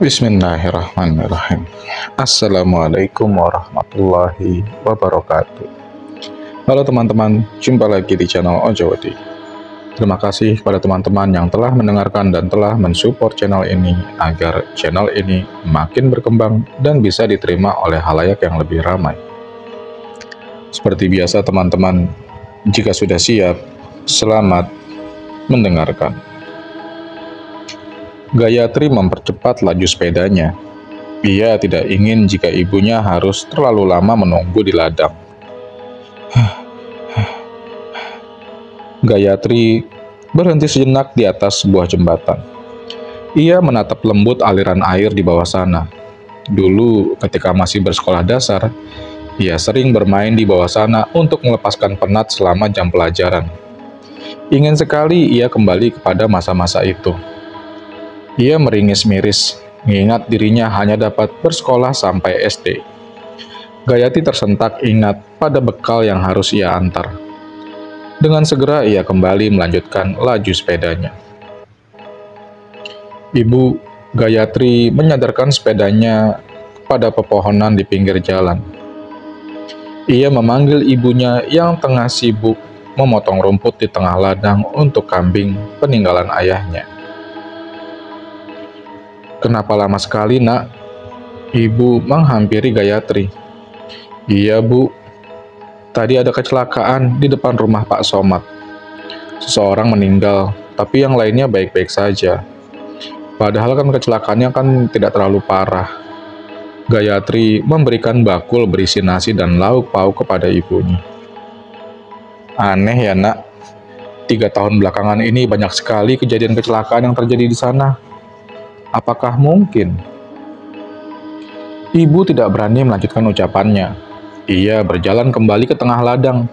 Bismillahirrahmanirrahim. Assalamualaikum warahmatullahi wabarakatuh. Halo teman-teman, jumpa lagi di channel Ojowadi. Terima kasih kepada teman-teman yang telah mendengarkan dan telah mensupport channel ini agar channel ini makin berkembang dan bisa diterima oleh halayak yang lebih ramai. Seperti biasa teman-teman, jika sudah siap, selamat mendengarkan. Gayatri mempercepat laju sepedanya. Ia tidak ingin jika ibunya harus terlalu lama menunggu di ladang. Gayatri berhenti sejenak di atas sebuah jembatan. Ia menatap lembut aliran air di bawah sana. Dulu, ketika masih bersekolah dasar, ia sering bermain di bawah sana untuk melepaskan penat selama jam pelajaran. Ingin sekali ia kembali kepada masa-masa itu. Ia meringis miris, mengingat dirinya hanya dapat bersekolah sampai SD. Gayatri tersentak ingat pada bekal yang harus ia antar. Dengan segera ia kembali melanjutkan laju sepedanya. Ibu Gayatri menyadarkan sepedanya pada pepohonan di pinggir jalan. Ia memanggil ibunya yang tengah sibuk memotong rumput di tengah ladang untuk kambing peninggalan ayahnya. "Kenapa lama sekali, Nak?" Ibu menghampiri Gayatri. "Iya, Bu. Tadi ada kecelakaan di depan rumah Pak Somad. Seseorang meninggal, tapi yang lainnya baik-baik saja. Padahal kan kecelakaannya kan tidak terlalu parah." Gayatri memberikan bakul berisi nasi dan lauk pauk kepada ibunya. "Aneh ya, Nak. 3 tahun belakangan ini banyak sekali kejadian kecelakaan yang terjadi di sana. Apakah mungkin?" Ibu tidak berani melanjutkan ucapannya. Ia berjalan kembali ke tengah ladang.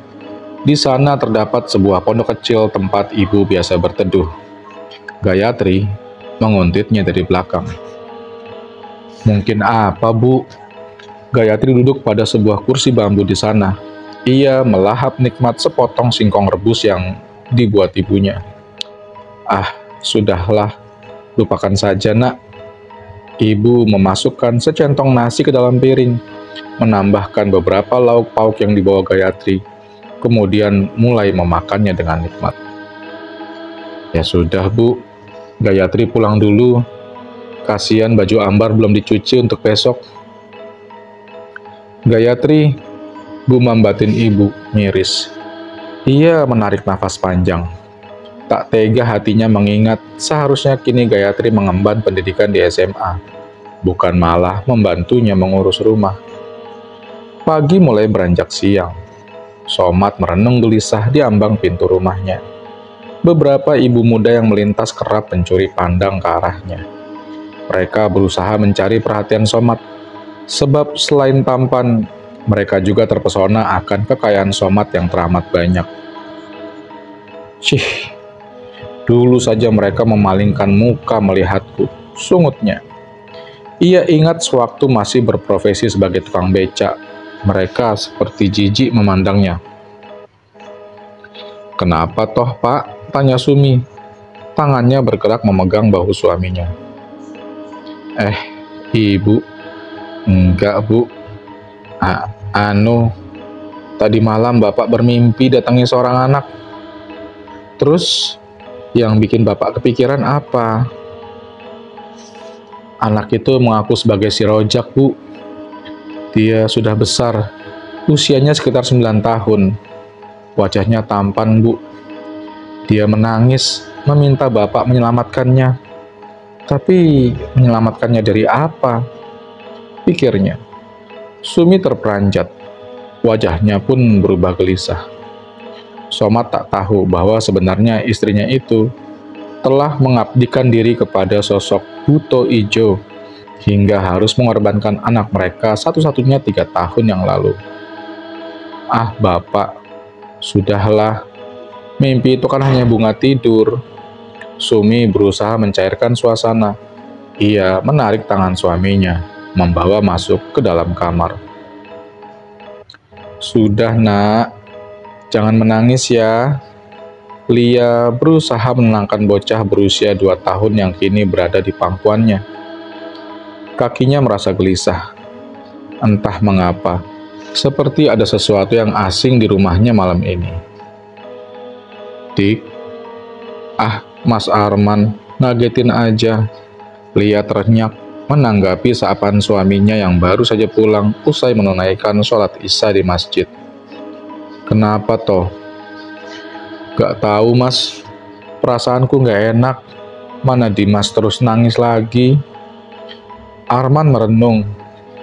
Di sana terdapat sebuah pondok kecil tempat ibu biasa berteduh. Gayatri menguntitnya dari belakang. "Mungkin apa, Bu?" Gayatri duduk pada sebuah kursi bambu di sana. Ia melahap nikmat sepotong singkong rebus yang dibuat ibunya. "Ah, sudahlah. Lupakan saja, Nak." Ibu memasukkan secentong nasi ke dalam piring, menambahkan beberapa lauk pauk yang dibawa Gayatri, kemudian mulai memakannya dengan nikmat. "Ya sudah, Bu. Gayatri pulang dulu. Kasihan baju ambar belum dicuci untuk besok." "Gayatri," gumam batin ibu miris. Ia menarik nafas panjang. Tak tega hatinya mengingat seharusnya kini Gayatri mengemban pendidikan di SMA, bukan malah membantunya mengurus rumah. Pagi mulai beranjak siang. Somad merenung gelisah di ambang pintu rumahnya. Beberapa ibu muda yang melintas kerap mencuri pandang ke arahnya. Mereka berusaha mencari perhatian Somad, sebab selain tampan, mereka juga terpesona akan kekayaan Somad yang teramat banyak. "Cih, dulu saja mereka memalingkan muka melihatku," sungutnya. Ia ingat sewaktu masih berprofesi sebagai tukang becak, mereka seperti jijik memandangnya. "Kenapa toh, Pak?" tanya Sumi. Tangannya bergerak memegang bahu suaminya. Ibu." "Enggak, Bu. Tadi malam Bapak bermimpi datangi seorang anak. Terus, yang bikin Bapak kepikiran apa?" "Anak itu mengaku sebagai si Rojak, Bu. Dia sudah besar, usianya sekitar 9 tahun. Wajahnya tampan, Bu. Dia menangis, meminta Bapak menyelamatkannya. Tapi, menyelamatkannya dari apa?" pikirnya. Sumi terperanjat. Wajahnya pun berubah gelisah. Somad tak tahu bahwa sebenarnya istrinya itu telah mengabdikan diri kepada sosok Buto Ijo hingga harus mengorbankan anak mereka satu-satunya 3 tahun yang lalu. "Ah, Bapak, sudahlah. Mimpi itu kan hanya bunga tidur." Sumi berusaha mencairkan suasana. Ia menarik tangan suaminya, membawa masuk ke dalam kamar. "Sudah, Nak. Jangan menangis ya." Lia berusaha menenangkan bocah berusia 2 tahun yang kini berada di pangkuannya. Kakinya merasa gelisah. Entah mengapa, seperti ada sesuatu yang asing di rumahnya malam ini. Dik, Mas Arman, ngagetin aja. Lia renyak menanggapi sapaan suaminya yang baru saja pulang usai menunaikan sholat Isya di masjid. Kenapa toh? Gak tahu mas, perasaanku gak enak. Mana Dimas terus nangis lagi? Arman merenung.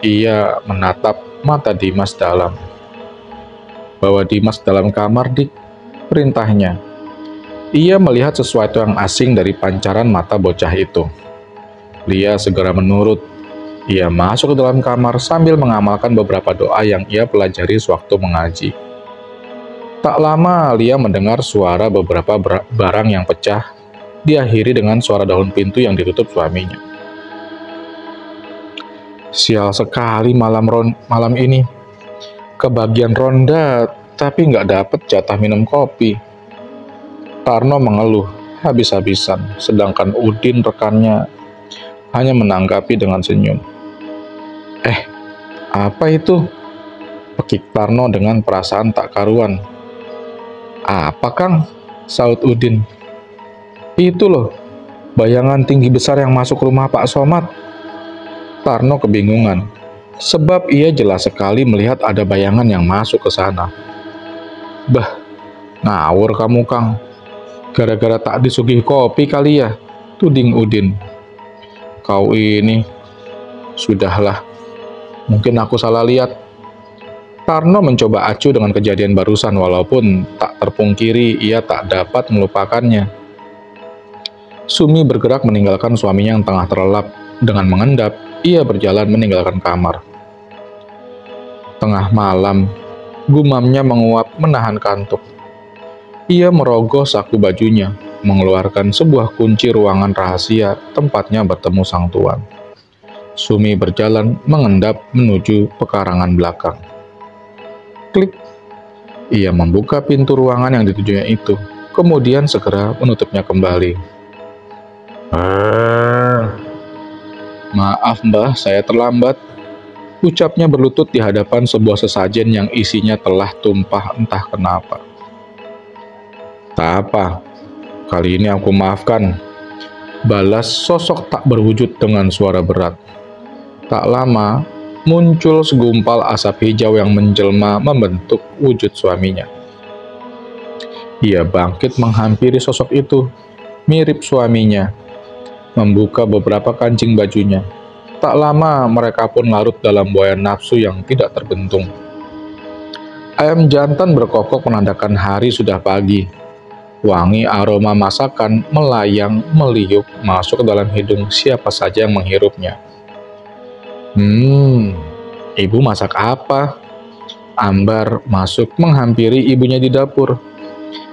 Ia menatap mata Dimas dalam. Bawa Dimas dalam kamar, Dik, perintahnya. Ia melihat sesuatu yang asing dari pancaran mata bocah itu. Lia segera menurut. Ia masuk ke dalam kamar sambil mengamalkan beberapa doa yang ia pelajari sewaktu mengaji. Tak lama Lia mendengar suara beberapa barang yang pecah, diakhiri dengan suara daun pintu yang ditutup suaminya. Sial sekali malam ini. Kebagian ronda, tapi nggak dapet jatah minum kopi. Tarno mengeluh habis-habisan, sedangkan Udin rekannya hanya menanggapi dengan senyum. Apa itu? Pekik Tarno dengan perasaan tak karuan. Apa Kang? Saut Udin. Itu loh, bayangan tinggi besar yang masuk rumah Pak Somad. Tarno kebingungan, sebab ia jelas sekali melihat ada bayangan yang masuk ke sana. Bah, ngawur kamu Kang. Gara-gara tak disugih kopi kali ya, tuding Udin. Kau ini, sudahlah, mungkin aku salah lihat. Tarno mencoba acuh dengan kejadian barusan walaupun tak terpungkiri ia tak dapat melupakannya. Sumi bergerak meninggalkan suaminya yang tengah terlelap. Dengan mengendap, ia berjalan meninggalkan kamar. Tengah malam, gumamnya menguap menahan kantuk. Ia merogoh saku bajunya, mengeluarkan sebuah kunci ruangan rahasia tempatnya bertemu sang tuan. Sumi berjalan mengendap menuju pekarangan belakang. Klik. Ia membuka pintu ruangan yang ditujunya itu, kemudian segera menutupnya kembali. Maaf mbah, saya terlambat. Ucapnya berlutut di hadapan sebuah sesajen yang isinya telah tumpah entah kenapa. Tak apa, kali ini aku maafkan. Balas sosok tak berwujud dengan suara berat. Tak lama, muncul segumpal asap hijau yang menjelma membentuk wujud suaminya. Ia bangkit menghampiri sosok itu, mirip suaminya, membuka beberapa kancing bajunya. Tak lama mereka pun larut dalam buayan nafsu yang tidak terbentung. Ayam jantan berkokok menandakan hari sudah pagi. Wangi aroma masakan melayang meliuk masuk ke dalam hidung siapa saja yang menghirupnya. Ibu masak apa? Ambar masuk menghampiri ibunya di dapur.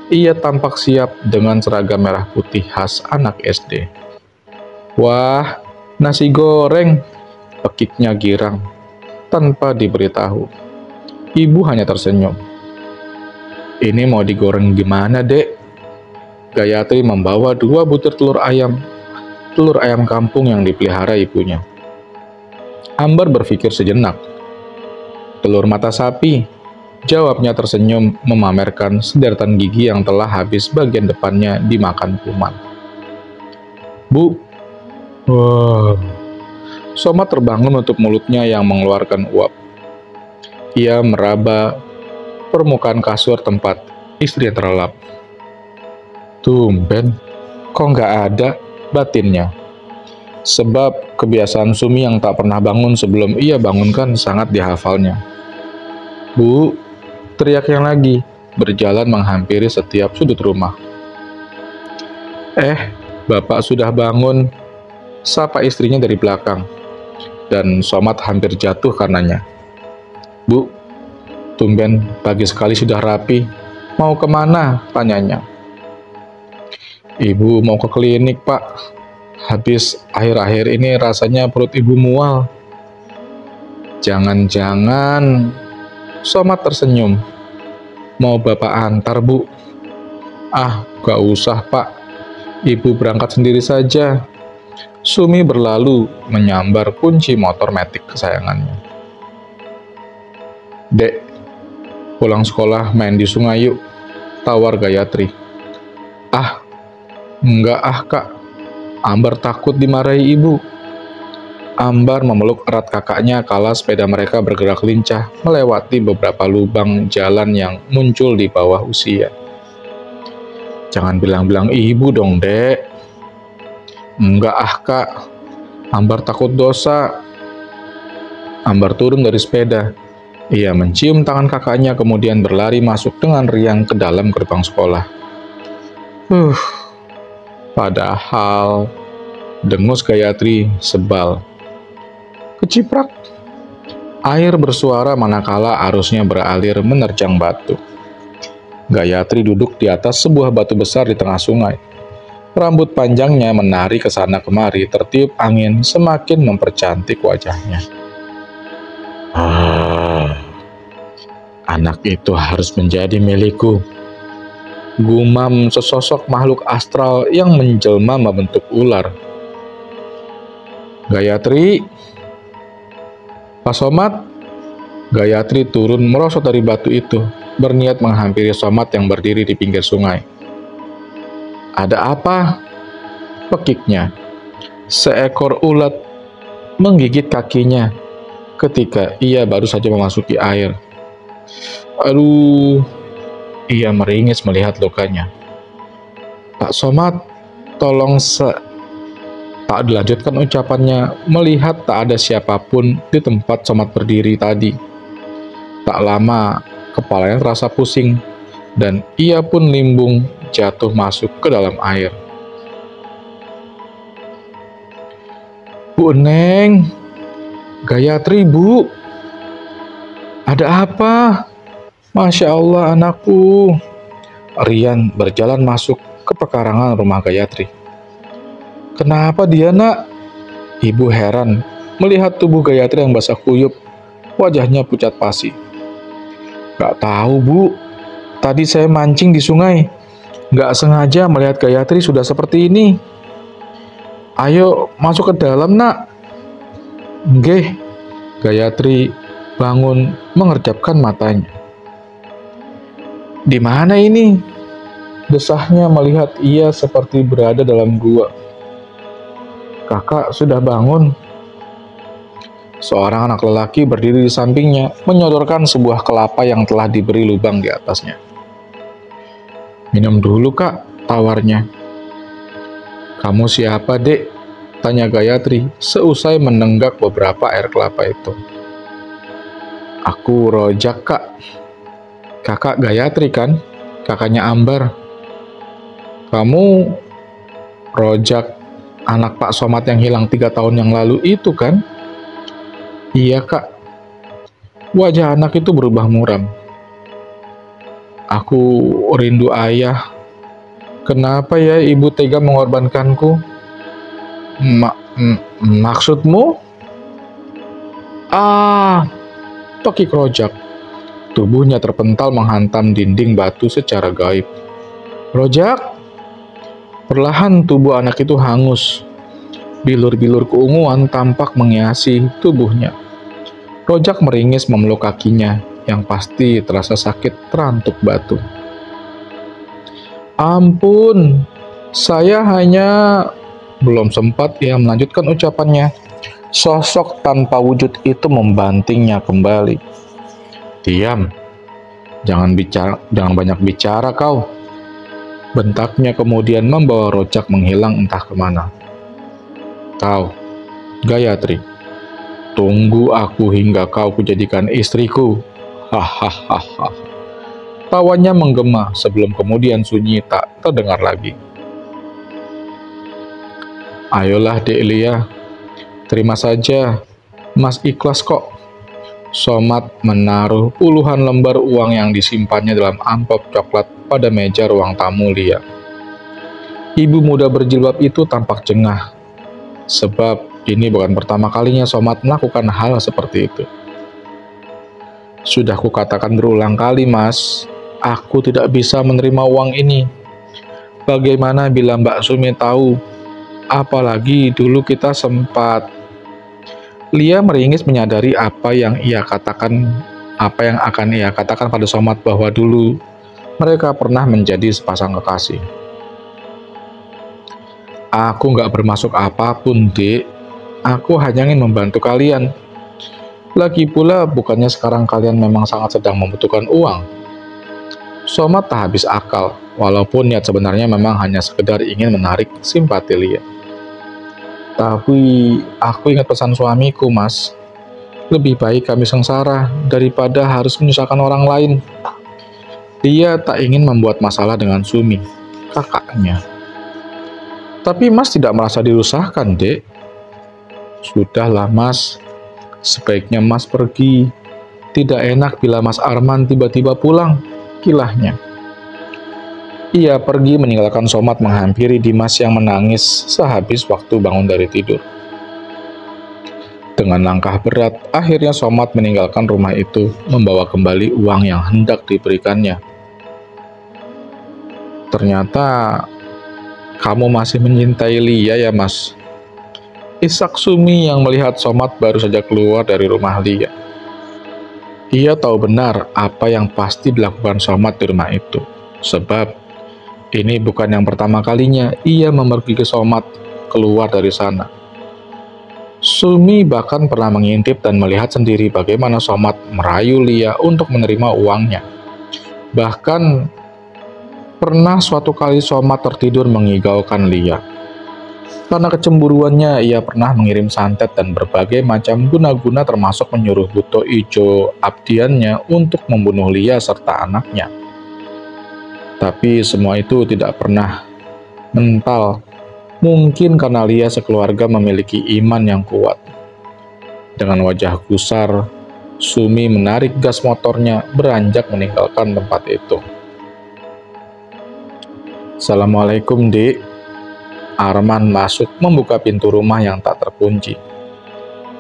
Ia tampak siap dengan seragam merah putih khas anak SD. Wah, nasi goreng, pekiknya girang, tanpa diberitahu. Ibu hanya tersenyum. Ini mau digoreng gimana, Dek? Gayatri membawa 2 butir telur ayam kampung yang dipelihara ibunya. Ambar berpikir sejenak. Telur mata sapi, jawabnya tersenyum memamerkan sederetan gigi yang telah habis bagian depannya dimakan kuman. Bu, wah. Somad terbangun untuk mulutnya yang mengeluarkan uap. Ia meraba permukaan kasur tempat istri terlelap. Tumben, kok nggak ada, batinnya. Sebab kebiasaan Sumi yang tak pernah bangun sebelum ia bangunkan sangat dihafalnya. Bu, teriaknya lagi, berjalan menghampiri setiap sudut rumah. Bapak sudah bangun, sapa istrinya dari belakang, dan Somad hampir jatuh karenanya. Bu, tumben pagi sekali sudah rapi, mau kemana, tanyanya. Ibu mau ke klinik, Pak. Habis akhir-akhir ini rasanya perut ibu mual. Jangan-jangan, Somad tersenyum. Mau bapak antar, Bu? Gak usah, Pak. Ibu berangkat sendiri saja. Sumi berlalu menyambar kunci motor metik kesayangannya. "Dek, pulang sekolah main di sungai yuk," tawar Gayatri. "Ah, enggak ah kak, Ambar takut dimarahi ibu." Ambar memeluk erat kakaknya kala sepeda mereka bergerak lincah melewati beberapa lubang jalan yang muncul di bawah usia. "Jangan bilang-bilang ibu dong, dek." "Enggak ah kak, Ambar takut dosa." Ambar turun dari sepeda. Ia mencium tangan kakaknya kemudian berlari masuk dengan riang ke dalam gerbang sekolah. Padahal dengus Gayatri sebal. Keciprak. Air bersuara manakala arusnya beralir menerjang batu. Gayatri duduk di atas sebuah batu besar di tengah sungai. Rambut panjangnya menari ke sana kemari, tertiup angin semakin mempercantik wajahnya. Anak itu harus menjadi milikku. Gumam sesosok makhluk astral yang menjelma membentuk ular. "Gayatri." "Pak Somad." Gayatri turun merosot dari batu itu, berniat menghampiri Somad yang berdiri di pinggir sungai. "Ada apa?" pekiknya. Seekor ulat menggigit kakinya ketika ia baru saja memasuki air. "Aduh," ia meringis melihat lukanya. "Pak Somad, tolong Tak dilanjutkan ucapannya, melihat tak ada siapapun di tempat Somad berdiri tadi. Tak lama, kepalanya terasa pusing, dan ia pun limbung jatuh masuk ke dalam air. "Bu Neng, Gayatri, Bu. Ada apa? Masya Allah anakku." Rian berjalan masuk ke pekarangan rumah Gayatri. "Kenapa dia, Nak?" Ibu heran melihat tubuh Gayatri yang basah kuyup, wajahnya pucat pasi. "Gak tahu, Bu. Tadi saya mancing di sungai. Gak sengaja melihat Gayatri sudah seperti ini." "Ayo masuk ke dalam, Nak." "Nggih." Gayatri bangun mengerjapkan matanya. "Di mana ini?" desahnya melihat ia seperti berada dalam gua. "Kakak sudah bangun." Seorang anak lelaki berdiri di sampingnya, menyodorkan sebuah kelapa yang telah diberi lubang di atasnya. "Minum dulu, Kak," tawarnya. "Kamu siapa, Dek?" tanya Gayatri, seusai menenggak beberapa air kelapa itu. "Aku Rojak, Kak." "Kakak Gayatri kan? Kakaknya Ambar." "Kamu Rojak, anak Pak Somad yang hilang 3 tahun yang lalu itu kan?" "Iya, Kak." Wajah anak itu berubah muram. "Aku rindu ayah. Kenapa ya ibu tega mengorbankanku?" Maksudmu?" Pekik Rojak. Tubuhnya terpental menghantam dinding batu secara gaib. "Rojak!" Perlahan tubuh anak itu hangus. Bilur-bilur keunguan tampak menghiasi tubuhnya. Rojak meringis memeluk kakinya, yang pasti terasa sakit terantuk batu. "Ampun, saya hanya..." Belum sempat ia melanjutkan ucapannya, sosok tanpa wujud itu membantingnya kembali. "Diam, jangan banyak bicara kau." Bentaknya kemudian membawa Rojak menghilang entah kemana. "Kau, Gayatri, tunggu aku hingga kau kujadikan istriku." Hahaha. Tawanya menggema sebelum kemudian sunyi tak terdengar lagi. "Ayolah Dek Lia, terima saja, Mas ikhlas kok." Somad menaruh puluhan lembar uang yang disimpannya dalam amplop coklat pada meja ruang tamu Lia. Ibu muda berjilbab itu tampak jengah, sebab ini bukan pertama kalinya Somad melakukan hal seperti itu. "Sudah kukatakan berulang kali, Mas, aku tidak bisa menerima uang ini. Bagaimana bila Mbak Sumi tahu Apalagi dulu kita sempat. Lia meringis menyadari apa yang akan ia katakan pada Somat bahwa dulu mereka pernah menjadi sepasang kekasih. Aku nggak bermaksud apapun, Dek. Aku hanya ingin membantu kalian. Lagi pula, bukannya sekarang kalian memang sangat sedang membutuhkan uang? Somat tak habis akal, walaupun niat sebenarnya memang hanya sekedar ingin menarik simpati Lia. Tapi, aku ingat pesan suamiku, Mas. Lebih baik kami sengsara daripada harus menyusahkan orang lain. Dia tak ingin membuat masalah dengan Sumi, kakaknya. Tapi Mas tidak merasa dirusahkan, Dek. Sudahlah, Mas. Sebaiknya Mas pergi. Tidak enak bila Mas Arman tiba-tiba pulang, kilahnya. Ia pergi meninggalkan Somat menghampiri Dimas yang menangis sehabis waktu bangun dari tidur. Dengan langkah berat, akhirnya Somat meninggalkan rumah itu, membawa kembali uang yang hendak diberikannya. Ternyata, kamu masih mencintai Lia ya, Mas? Isak Sumi yang melihat Somat baru saja keluar dari rumah Lia. Ia tahu benar apa yang pasti dilakukan Somat di rumah itu, sebab ini bukan yang pertama kalinya ia memergi ke Somat keluar dari sana. Sumi bahkan pernah mengintip dan melihat sendiri bagaimana Somat merayu Lia untuk menerima uangnya. Bahkan pernah suatu kali Somat tertidur mengigaukan Lia. Karena kecemburuannya, ia pernah mengirim santet dan berbagai macam guna-guna termasuk menyuruh Buto Ijo abdiannya untuk membunuh Lia serta anaknya. Tapi semua itu tidak pernah mental, mungkin karena Lia sekeluarga memiliki iman yang kuat. Dengan wajah gusar, Sumi menarik gas motornya beranjak meninggalkan tempat itu. Assalamualaikum, Dik. Arman masuk membuka pintu rumah yang tak terkunci.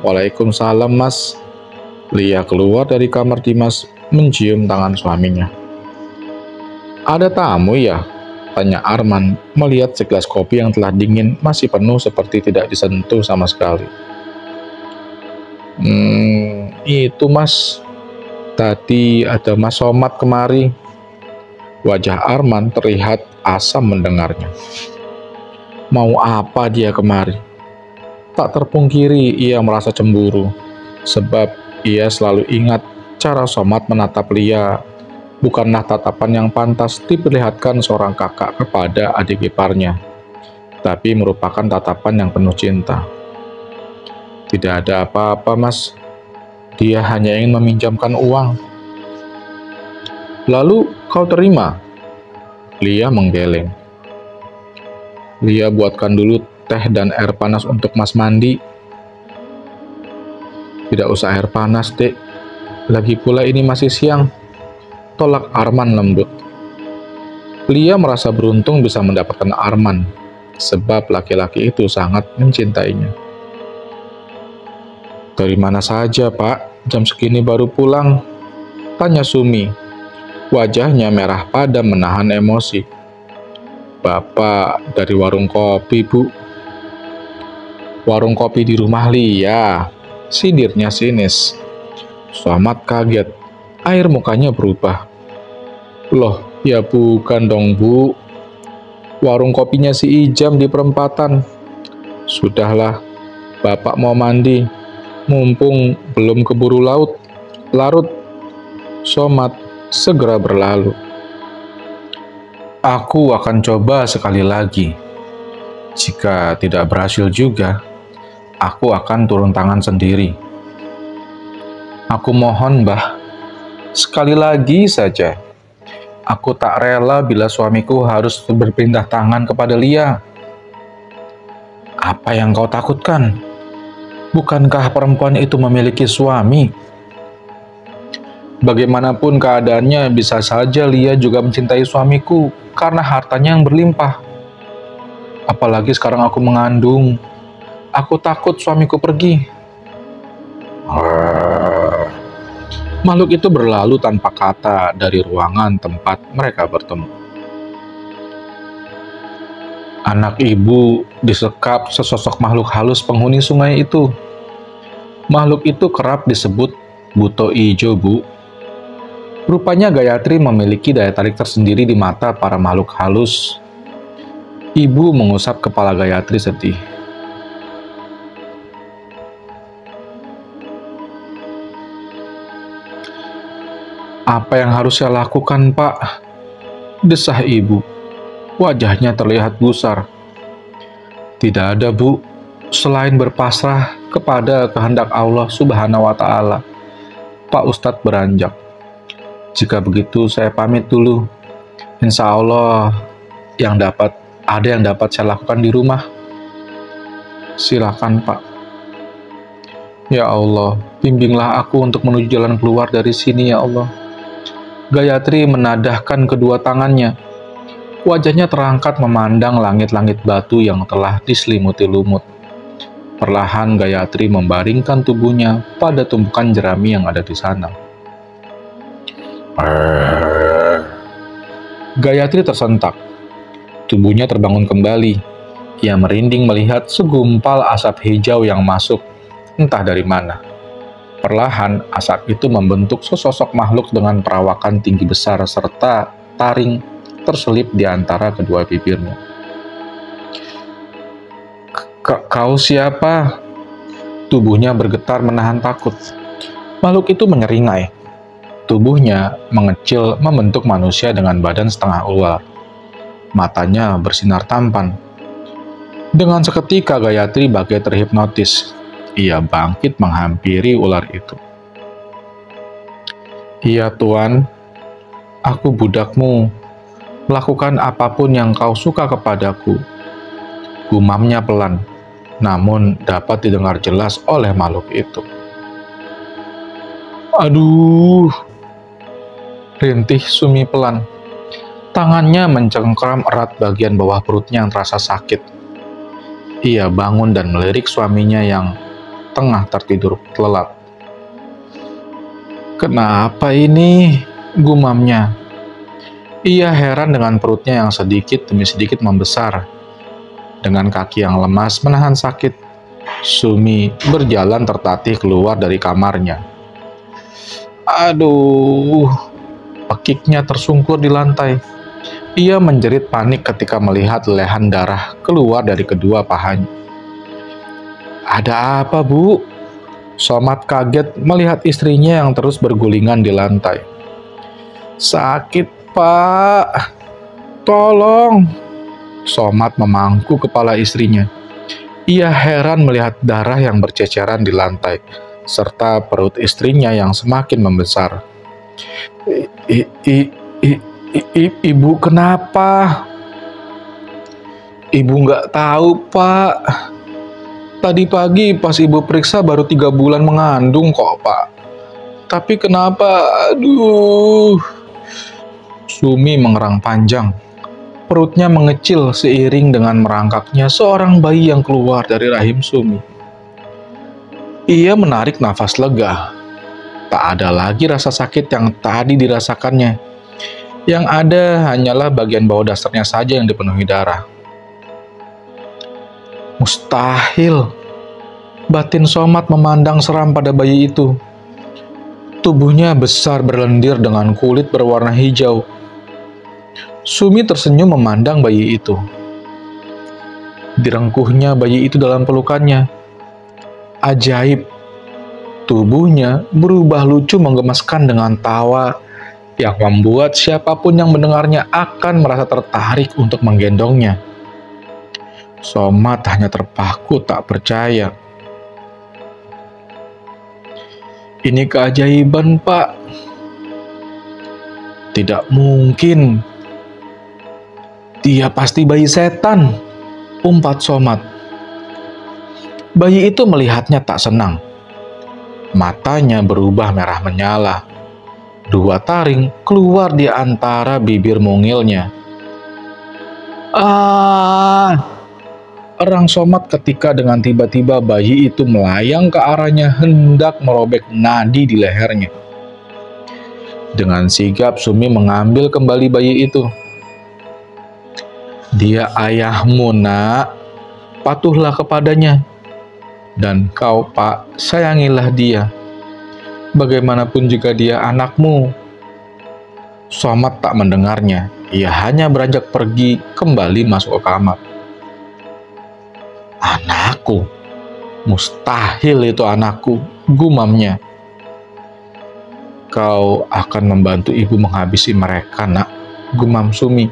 Waalaikumsalam, Mas. Lia keluar dari kamar Dimas mencium tangan suaminya. Ada tamu ya? Tanya Arman melihat segelas kopi yang telah dingin masih penuh seperti tidak disentuh sama sekali. Itu, Mas. Tadi ada Mas Somat kemari. Wajah Arman terlihat asam mendengarnya. Mau apa dia kemari? Tak terpungkiri ia merasa cemburu, sebab ia selalu ingat cara Somat menatap Lia bukanlah tatapan yang pantas diperlihatkan seorang kakak kepada adik iparnya, tapi merupakan tatapan yang penuh cinta. Tidak ada apa-apa, Mas. Dia hanya ingin meminjamkan uang. Lalu kau terima? Lia menggeleng. Lia buatkan dulu teh dan air panas untuk Mas mandi. Tidak usah air panas, Dek. Lagi pula ini masih siang. Tolak Arman lembut. Lia merasa beruntung bisa mendapatkan Arman, sebab laki-laki itu sangat mencintainya. Dari mana saja, Pak? Jam segini baru pulang? Tanya Sumi. Wajahnya merah padam menahan emosi. Bapak dari warung kopi, Bu. Warung kopi di rumah Lia, sindirnya sinis. Somat kaget, air mukanya berubah. Loh, ya bukan dong, Bu. Warung kopinya si Ijam di perempatan. Sudahlah, Bapak mau mandi. Mumpung belum keburu larut. Somat segera berlalu. Aku akan coba sekali lagi. Jika tidak berhasil juga, aku akan turun tangan sendiri. Aku mohon, Mbah, sekali lagi saja. Aku tak rela bila suamiku harus berpindah tangan kepada Lia. Apa yang kau takutkan? Bukankah perempuan itu memiliki suami? Bagaimanapun keadaannya, bisa saja Lia juga mencintai suamiku karena hartanya yang berlimpah. Apalagi sekarang aku mengandung. Aku takut suamiku pergi. Makhluk itu berlalu tanpa kata dari ruangan tempat mereka bertemu. Anak ibu disekap sesosok makhluk halus penghuni sungai itu. Makhluk itu kerap disebut buto ijo, Bu. Rupanya Gayatri memiliki daya tarik tersendiri di mata para makhluk halus. Ibu mengusap kepala Gayatri sedih. Apa yang harus saya lakukan, Pak? Desah ibu. Wajahnya terlihat gusar. Tidak ada, Bu, selain berpasrah kepada kehendak Allah Subhanahu wa Ta'ala. Pak Ustadz beranjak. Jika begitu, saya pamit dulu. Insya Allah ada yang dapat saya lakukan di rumah. Silakan, Pak. Ya Allah, bimbinglah aku untuk menuju jalan keluar dari sini, ya Allah. Gayatri menadahkan kedua tangannya. Wajahnya terangkat memandang langit-langit batu yang telah diselimuti lumut. Perlahan Gayatri membaringkan tubuhnya pada tumpukan jerami yang ada di sana. Gayatri tersentak. Tubuhnya terbangun kembali. Ia merinding melihat segumpal asap hijau yang masuk, entah dari mana. Perlahan, asap itu membentuk sesosok makhluk dengan perawakan tinggi besar serta taring terselip di antara kedua bibirnya. Kau siapa? Tubuhnya bergetar menahan takut. Makhluk itu menyeringai. Tubuhnya mengecil membentuk manusia dengan badan setengah ular. Matanya bersinar tampan. Dengan seketika Gayatri bagai terhipnotis. Ia bangkit menghampiri ular itu. Iya, Tuan. Aku budakmu. Lakukan apapun yang kau suka kepadaku. Gumamnya pelan, namun dapat didengar jelas oleh makhluk itu. Aduh, rintih Sumi pelan. Tangannya mencengkram erat bagian bawah perutnya yang terasa sakit. Ia bangun dan melirik suaminya yang tengah tertidur lelap. Kenapa ini? Gumamnya. Ia heran dengan perutnya yang sedikit demi sedikit membesar. Dengan kaki yang lemas menahan sakit, Sumi berjalan tertatih keluar dari kamarnya. Aduh, pekiknya tersungkur di lantai. Ia menjerit panik ketika melihat lelehan darah keluar dari kedua pahanya. Ada apa, Bu? Somat kaget melihat istrinya yang terus bergulingan di lantai. Sakit, Pak. Tolong. Somat memangku kepala istrinya. Ia heran melihat darah yang berceceran di lantai, serta perut istrinya yang semakin membesar. Ibu kenapa? Ibu nggak tahu, Pak. Tadi pagi pas ibu periksa baru 3 bulan mengandung kok, Pak. Tapi kenapa? Aduh. Sumi mengerang panjang. Perutnya mengecil seiring dengan merangkaknya seorang bayi yang keluar dari rahim Sumi. Ia menarik nafas lega. Tak ada lagi rasa sakit yang tadi dirasakannya. Yang ada hanyalah bagian bawah dasarnya saja yang dipenuhi darah. Mustahil. Batin Somat memandang seram pada bayi itu. Tubuhnya besar berlendir dengan kulit berwarna hijau. Sumi tersenyum memandang bayi itu. Direngkuhnya bayi itu dalam pelukannya. Ajaib. Tubuhnya berubah lucu menggemaskan dengan tawa yang membuat siapapun yang mendengarnya akan merasa tertarik untuk menggendongnya. Somat hanya terpaku tak percaya. Ini keajaiban, Pak. Tidak mungkin. Dia pasti bayi setan, umpat Somat. Bayi itu melihatnya tak senang. Matanya berubah merah menyala. 2 taring keluar di antara bibir mungilnya. Erang Somat ketika dengan tiba-tiba bayi itu melayang ke arahnya hendak merobek nadi di lehernya. Dengan sigap Sumi mengambil kembali bayi itu. Dia ayahmu, nak. Patuhlah kepadanya. Dan kau, Pak, sayangilah dia. Bagaimanapun jika dia anakmu. Somad tak mendengarnya. Ia hanya beranjak pergi, kembali masuk ke kamar. Anakku? Mustahil itu anakku, gumamnya. Kau akan membantu ibu menghabisi mereka, nak, gumam Sumi.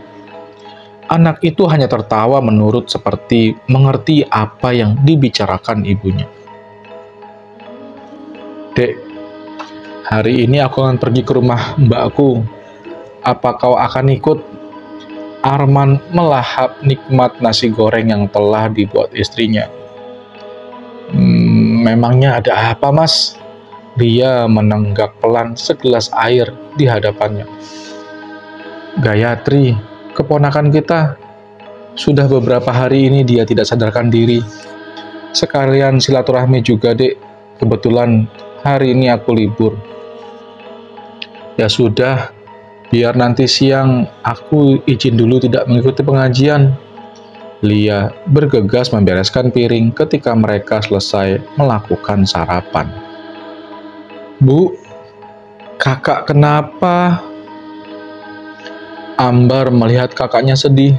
Anak itu hanya tertawa menurut seperti mengerti apa yang dibicarakan ibunya. Dek, hari ini aku akan pergi ke rumah mbakku. Apa kau akan ikut? Arman melahap nikmat nasi goreng yang telah dibuat istrinya. Memangnya ada apa, Mas? Dia menenggak pelan segelas air di hadapannya. Gayatri, keponakan kita. Sudah beberapa hari ini dia tidak sadarkan diri. Sekalian silaturahmi juga, Dek. Kebetulan hari ini aku libur. Ya sudah, biar nanti siang aku izin dulu tidak mengikuti pengajian. Lia bergegas membereskan piring ketika mereka selesai melakukan sarapan. Bu, kakak kenapa? Ambar melihat kakaknya sedih.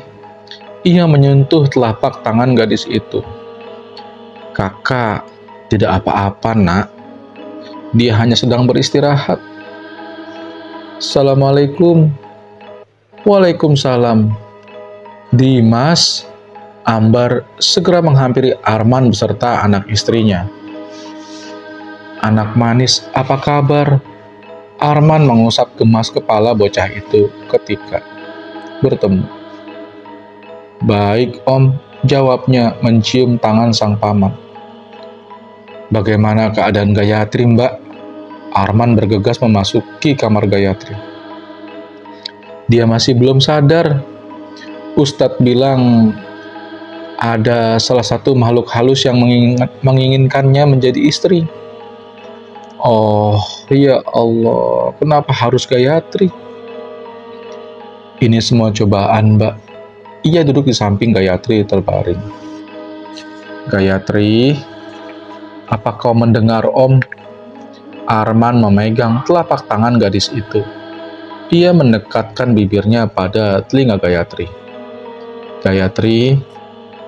Ia menyentuh telapak tangan gadis itu. Kakak tidak apa-apa, nak. Dia hanya sedang beristirahat. Assalamualaikum. Waalaikumsalam. Dimas. Ambar segera menghampiri Arman beserta anak istrinya. Anak manis, apa kabar? Arman mengusap gemas kepala bocah itu ketika bertemu. Baik, Om, jawabnya mencium tangan sang paman. Bagaimana keadaan Gayatri, Mbak? Arman bergegas memasuki kamar Gayatri. Dia masih belum sadar. Ustadz bilang ada salah satu makhluk halus yang menginginkannya menjadi istri. Oh, ya Allah, kenapa harus Gayatri? Ini semua cobaan, Mbak. Ia duduk di samping Gayatri terbaring. Gayatri, apa kau mendengar, Om? Arman memegang telapak tangan gadis itu. Ia mendekatkan bibirnya pada telinga Gayatri. Gayatri,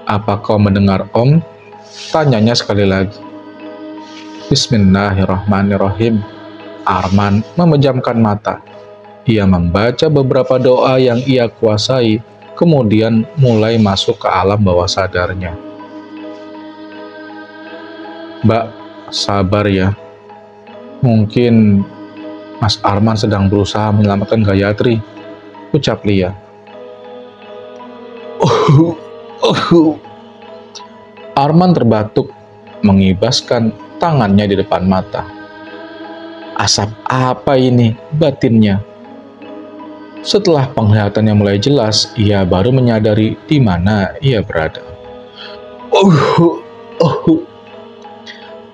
apa kau mendengar, Om? Tanyanya sekali lagi. Bismillahirrahmanirrahim. Arman memejamkan mata. Ia membaca beberapa doa yang ia kuasai, kemudian mulai masuk ke alam bawah sadarnya. Mbak, sabar ya. Mungkin Mas Arman sedang berusaha menyelamatkan Gayatri, ucap Lia. Arman terbatuk, mengibaskan tangannya di depan mata. Asap apa ini? Batinnya. Setelah penglihatannya mulai jelas, ia baru menyadari di mana ia berada.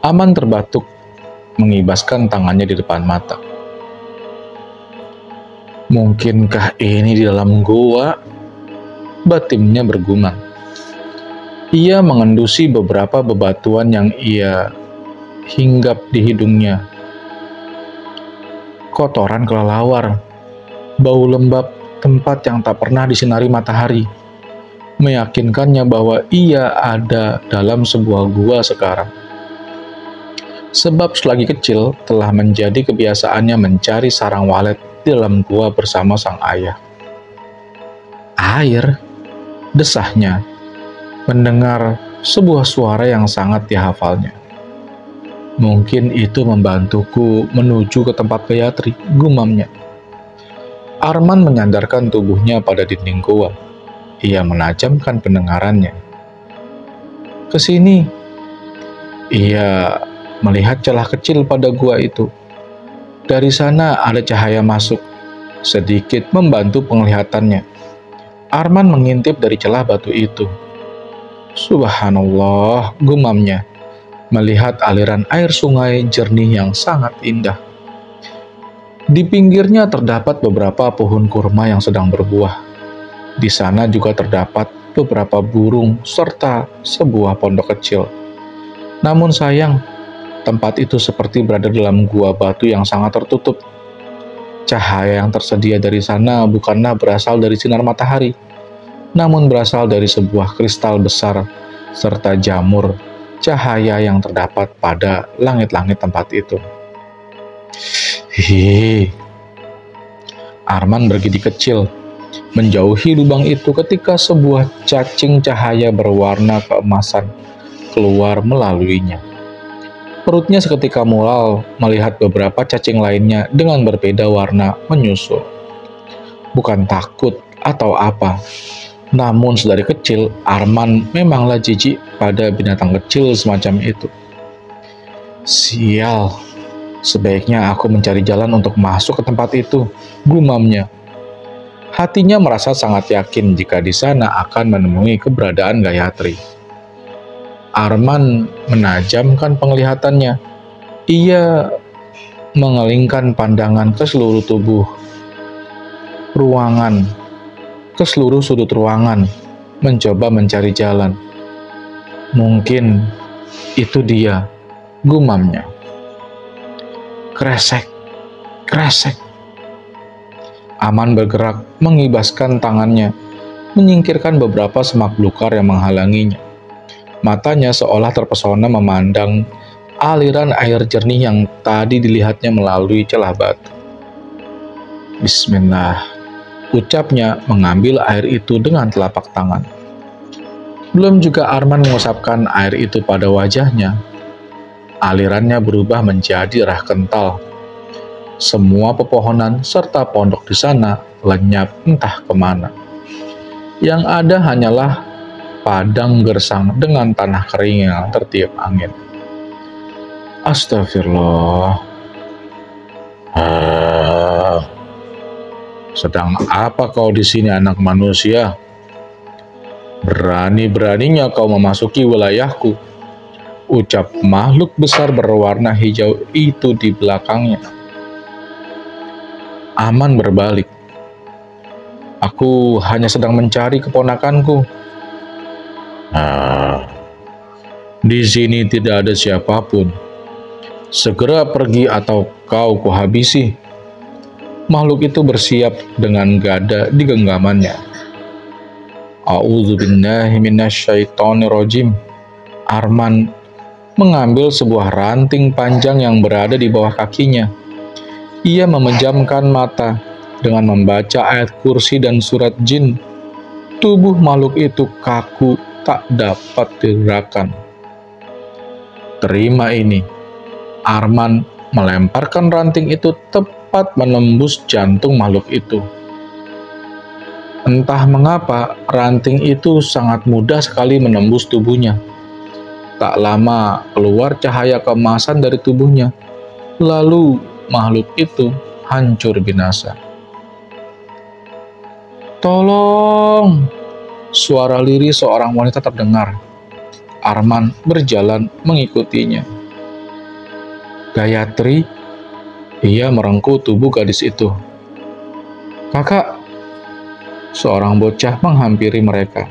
Aman terbatuk, mengibaskan tangannya di depan mata. Mungkinkah ini di dalam gua? Batinnya bergumam. Ia mengendusi beberapa bebatuan yang ia hinggap di hidungnya. Kotoran kelelawar, bau lembab tempat yang tak pernah disinari matahari, meyakinkannya bahwa ia ada dalam sebuah gua sekarang. Sebab selagi kecil telah menjadi kebiasaannya mencari sarang walet di dalam gua bersama sang ayah. Air, desahnya, mendengar sebuah suara yang sangat dihafalnya. Mungkin itu membantuku menuju ke tempat Gayatri, gumamnya. Arman menyandarkan tubuhnya pada dinding gua. Ia menajamkan pendengarannya. Kesini, ia melihat celah kecil pada gua itu. Dari sana ada cahaya masuk, sedikit membantu penglihatannya. Arman mengintip dari celah batu itu. Subhanallah, gumamnya, melihat aliran air sungai jernih yang sangat indah. Di pinggirnya terdapat beberapa pohon kurma yang sedang berbuah. Di sana juga terdapat beberapa burung serta sebuah pondok kecil. Namun sayang, tempat itu seperti berada dalam gua batu yang sangat tertutup. Cahaya yang tersedia dari sana bukanlah berasal dari sinar matahari, namun berasal dari sebuah kristal besar serta jamur cahaya yang terdapat pada langit-langit tempat itu. Hihi. Arman bergigi kecil, menjauhi lubang itu ketika sebuah cacing cahaya berwarna keemasan keluar melaluinya. Perutnya seketika mual melihat beberapa cacing lainnya dengan berbeda warna menyusul. Bukan takut atau apa, namun sedari kecil Arman memanglah jijik pada binatang kecil semacam itu. Sial, sebaiknya aku mencari jalan untuk masuk ke tempat itu, gumamnya. Hatinya merasa sangat yakin jika di sana akan menemui keberadaan Gayatri. Arman menajamkan penglihatannya. Ia mengelingkan pandangan ke seluruh tubuh ruangan, ke seluruh sudut ruangan, mencoba mencari jalan. Mungkin itu dia, gumamnya. Kresek, kresek. Aman bergerak, mengibaskan tangannya, menyingkirkan beberapa semak belukar yang menghalanginya. Matanya seolah terpesona memandang aliran air jernih yang tadi dilihatnya melalui celah batu. Bismillah, ucapnya mengambil air itu dengan telapak tangan. Belum juga Arman mengusapkan air itu pada wajahnya, alirannya berubah menjadi darah kental. Semua pepohonan serta pondok di sana lenyap entah kemana. Yang ada hanyalah padang gersang dengan tanah kering yang tertiup angin. Astagfirullah. Sedang apa kau di sini, anak manusia? Berani-beraninya kau memasuki wilayahku, ucap makhluk besar berwarna hijau itu di belakangnya. Aman berbalik. Aku hanya sedang mencari keponakanku. Di sini tidak ada siapapun. Segera pergi atau kau kuhabisi. Makhluk itu bersiap dengan gada di genggamannya. A'udzubillahi minasyaitonirrajim. Arman mengambil sebuah ranting panjang yang berada di bawah kakinya. Ia memejamkan mata dengan membaca ayat kursi dan surat jin. Tubuh makhluk itu kaku, tak dapat digerakkan. Terima ini. Arman melemparkan ranting itu tepat menembus jantung makhluk itu. Entah mengapa, ranting itu sangat mudah sekali menembus tubuhnya. Tak lama keluar cahaya keemasan dari tubuhnya. Lalu makhluk itu hancur binasa. Tolong! Suara lirih seorang wanita terdengar. Arman berjalan mengikutinya. Gayatri, ia merengkuh tubuh gadis itu. Kakak, seorang bocah menghampiri mereka.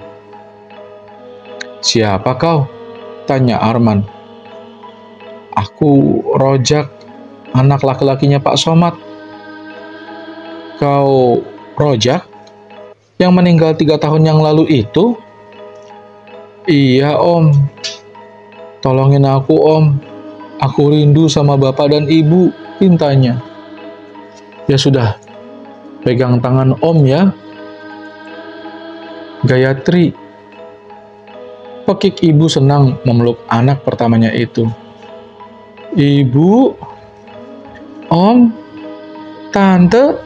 Siapa kau? Tanya Arman. Aku Rojak, anak laki-lakinya Pak Somad. Kau Rojak? Yang meninggal 3 tahun yang lalu itu? Iya om. Tolongin aku om. Aku rindu sama bapak dan ibu, pintanya. Ya sudah, pegang tangan om ya. Gayatri. Pekik ibu senang memeluk anak pertamanya itu. Ibu, om, tante,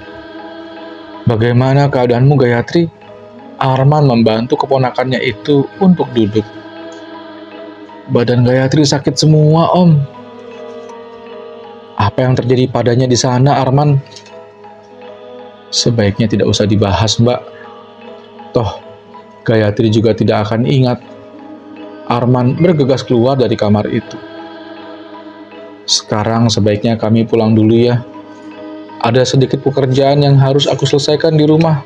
bagaimana keadaanmu Gayatri? Arman membantu keponakannya itu untuk duduk. Badan Gayatri sakit semua om. Apa yang terjadi padanya di sana, Arman? Sebaiknya tidak usah dibahas, Mbak. Toh, Gayatri juga tidak akan ingat. Arman bergegas keluar dari kamar itu. Sekarang sebaiknya kami pulang dulu ya. Ada sedikit pekerjaan yang harus aku selesaikan di rumah.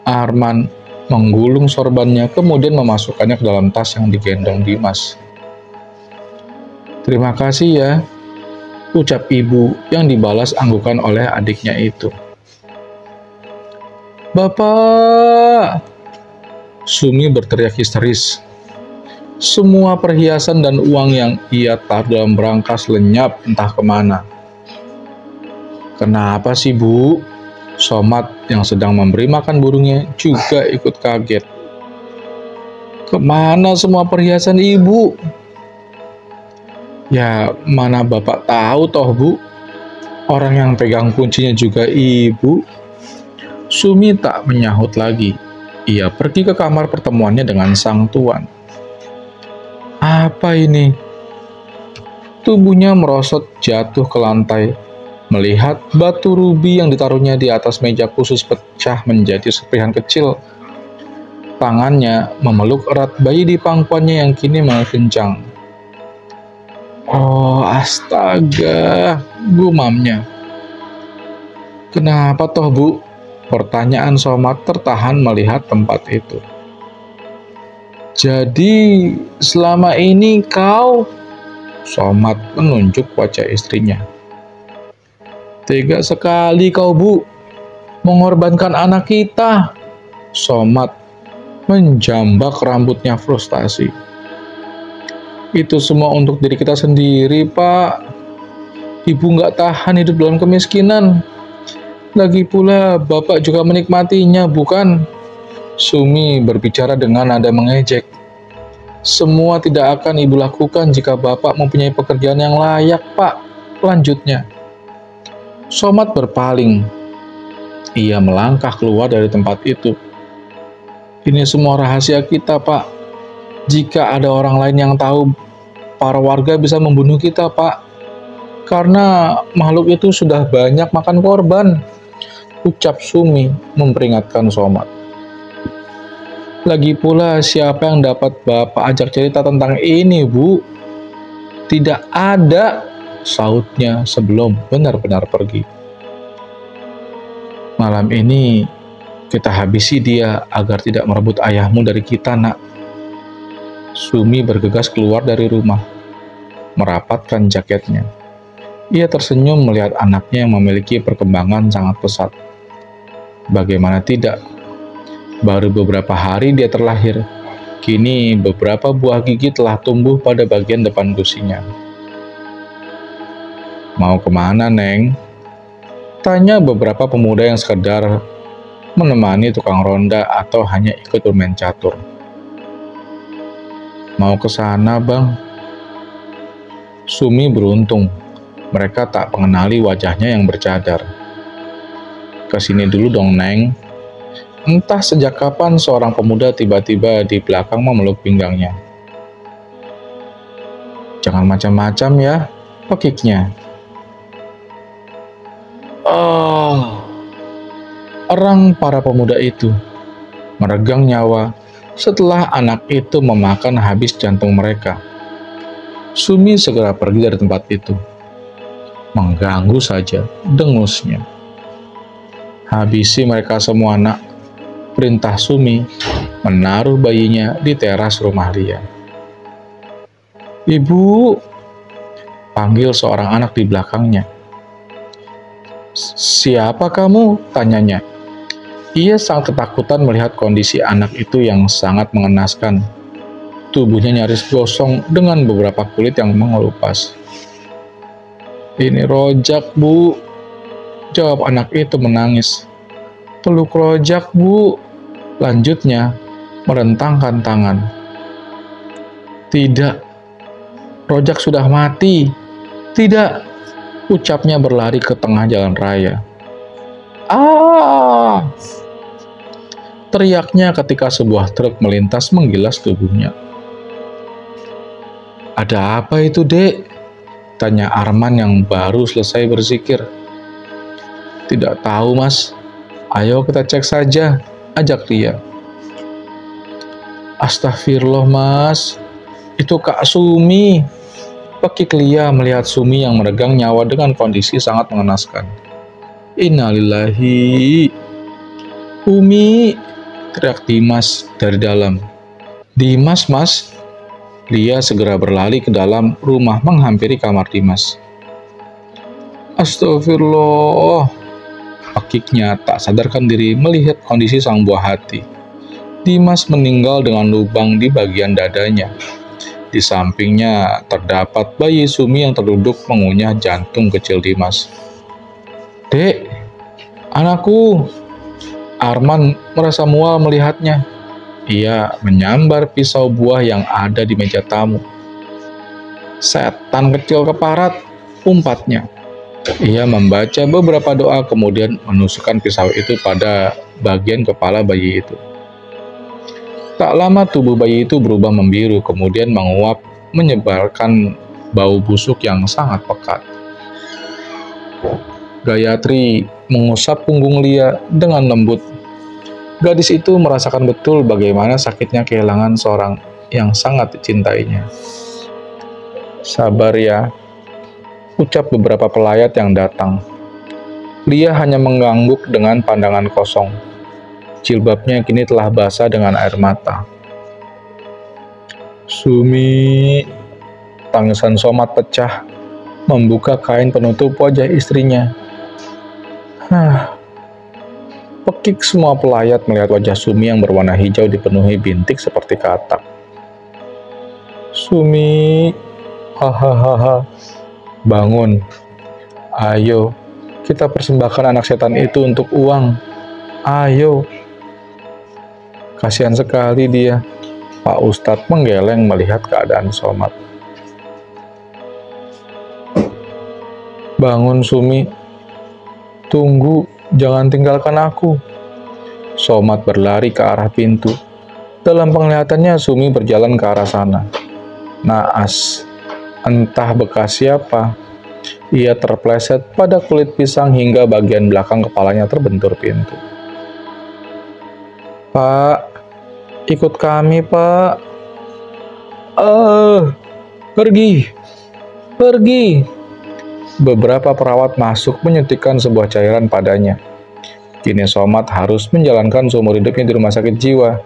Arman menggulung sorbannya, kemudian memasukkannya ke dalam tas yang digendong Dimas. "Terima kasih ya," ucap ibu yang dibalas anggukan oleh adiknya itu. "Bapak!" Sumi berteriak histeris. Semua perhiasan dan uang yang ia taruh dalam berangkas lenyap entah kemana. "Kenapa sih, Bu?" Somad yang sedang memberi makan burungnya juga ikut kaget. "Kemana semua perhiasan Ibu?" "Ya, mana Bapak tahu toh, Bu. Orang yang pegang kuncinya juga Ibu." Sumi tak menyahut lagi. Ia pergi ke kamar pertemuannya dengan sang tuan. "Apa ini?" Tubuhnya merosot jatuh ke lantai, melihat batu rubi yang ditaruhnya di atas meja khusus pecah menjadi serpihan kecil. Tangannya memeluk erat bayi di pangkuannya yang kini mengencang. "Oh, astaga," gumamnya. "Kenapa toh, Bu?" Pertanyaan Somad tertahan melihat tempat itu. "Jadi, selama ini kau..." Somad menunjuk wajah istrinya. "Tega sekali kau, Bu, mengorbankan anak kita." Somad menjambak rambutnya frustasi. "Itu semua untuk diri kita sendiri, Pak. Ibu nggak tahan hidup dalam kemiskinan. Lagi pula, Bapak juga menikmatinya, bukan?" Sumi berbicara dengan nada mengejek. "Semua tidak akan Ibu lakukan jika Bapak mempunyai pekerjaan yang layak, Pak," lanjutnya. Somad berpaling. Ia melangkah keluar dari tempat itu. "Ini semua rahasia kita, Pak. Jika ada orang lain yang tahu, para warga bisa membunuh kita, Pak. Karena makhluk itu sudah banyak makan korban," ucap Sumi memperingatkan Somad. "Lagi pula, siapa yang dapat Bapak ajak cerita tentang ini, Bu?" "Tidak ada," sautnya sebelum benar-benar pergi. "Malam ini kita habisi dia agar tidak merebut ayahmu dari kita, Nak." Sumi bergegas keluar dari rumah, merapatkan jaketnya. Ia tersenyum melihat anaknya yang memiliki perkembangan sangat pesat. Bagaimana tidak? Baru beberapa hari dia terlahir. Kini beberapa buah gigi telah tumbuh pada bagian depan gusinya. "Mau kemana, Neng?" tanya beberapa pemuda yang sekedar menemani tukang ronda atau hanya ikut bermain catur. "Mau ke sana, Bang." Sumi beruntung, mereka tak mengenali wajahnya yang bercadar. "Kesini dulu dong, Neng." Entah sejak kapan seorang pemuda tiba-tiba di belakang memeluk pinggangnya. "Jangan macam-macam ya," pekiknya. "Oh!" Erang para pemuda itu meregang nyawa setelah anak itu memakan habis jantung mereka. Sumi segera pergi dari tempat itu. "Mengganggu saja," dengusnya. "Habisi mereka semua, Nak," perintah Sumi menaruh bayinya di teras rumah dia. "Ibu," panggil seorang anak di belakangnya. "Siapa kamu?" tanyanya. Ia sangat ketakutan melihat kondisi anak itu yang sangat mengenaskan. Tubuhnya nyaris gosong dengan beberapa kulit yang mengelupas. "Ini Rojak, Bu," jawab anak itu menangis. "Peluk Rojak, Bu," lanjutnya merentangkan tangan. "Tidak, Rojak sudah mati." "Tidak," ucapnya berlari ke tengah jalan raya. "Ah!" teriaknya ketika sebuah truk melintas menggilas tubuhnya. "Ada apa itu, Dek?" tanya Arman yang baru selesai berzikir. "Tidak tahu, Mas. Ayo kita cek saja," ajak dia. "Astagfirullah, Mas. Itu Kak Sumi," pekik Lia melihat Sumi yang meregang nyawa dengan kondisi sangat mengenaskan. "Innalillahi." "Umi," teriak Dimas dari dalam. "Dimas, Mas!" Lia segera berlari ke dalam rumah menghampiri kamar Dimas. "Astagfirullah!" Pakiknya tak sadarkan diri melihat kondisi sang buah hati. Dimas meninggal dengan lubang di bagian dadanya. Di sampingnya terdapat bayi Sumi yang terduduk mengunyah jantung kecil Dimas. "Dek, anakku!" Arman merasa mual melihatnya. Ia menyambar pisau buah yang ada di meja tamu. "Setan kecil keparat!" umpatnya. Ia membaca beberapa doa kemudian menusukkan pisau itu pada bagian kepala bayi itu. Tak lama tubuh bayi itu berubah membiru kemudian menguap menyebarkan bau busuk yang sangat pekat. Gayatri mengusap punggung Lia dengan lembut. Gadis itu merasakan betul bagaimana sakitnya kehilangan seorang yang sangat dicintainya. "Sabar ya," ucap beberapa pelayat yang datang. Lia hanya mengangguk dengan pandangan kosong. Jilbabnya kini telah basah dengan air mata. "Sumi," tangisan Somat pecah, membuka kain penutup wajah istrinya. Pekik semua pelayat melihat wajah Sumi yang berwarna hijau dipenuhi bintik seperti katak. "Sumi, hahaha, bangun. Ayo, kita persembahkan anak setan itu untuk uang. Ayo." Kasihan sekali dia. Pak Ustadz menggeleng melihat keadaan Somat. "Bangun, Sumi. Tunggu, jangan tinggalkan aku." Somat berlari ke arah pintu. Dalam penglihatannya Sumi berjalan ke arah sana. Naas, entah bekas siapa. Ia terpleset pada kulit pisang hingga bagian belakang kepalanya terbentur pintu. "Pak, ikut kami, Pak." Pergi, pergi." Beberapa perawat masuk menyuntikkan sebuah cairan padanya. Kini Somat harus menjalankan seumur hidupnya di rumah sakit jiwa,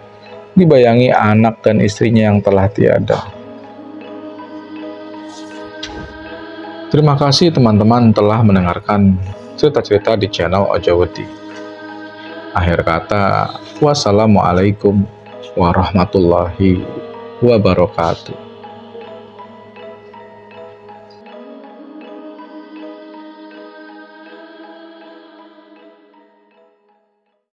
dibayangi anak dan istrinya yang telah tiada. Terima kasih teman-teman telah mendengarkan cerita-cerita di channel Ojowedi. Akhir kata, wassalamualaikum warahmatullahi wabarakatuh.